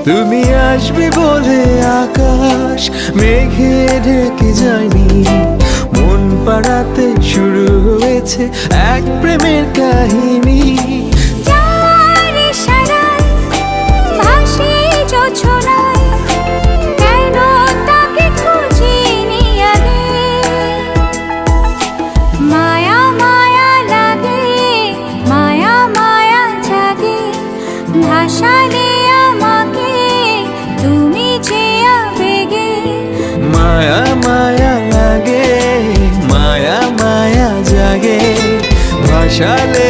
তুমি আসবে বলে আকাশ মেঘে ঢেকে যায়নি, মন পাড়াতে শুরু হয়েছে এক প্রেমের কাহিনী। যার ইশারায় ভাসি জোছনায়, কেন তাকে খুঁজিনি আগে। মায়া মায়া লাগে, মায়া মায়া জাগে, ভাসালে আমাকে তুমি যে আবেগে। মায়া মায়া লাগে, মায়া মায়া জাগে, ভাসালে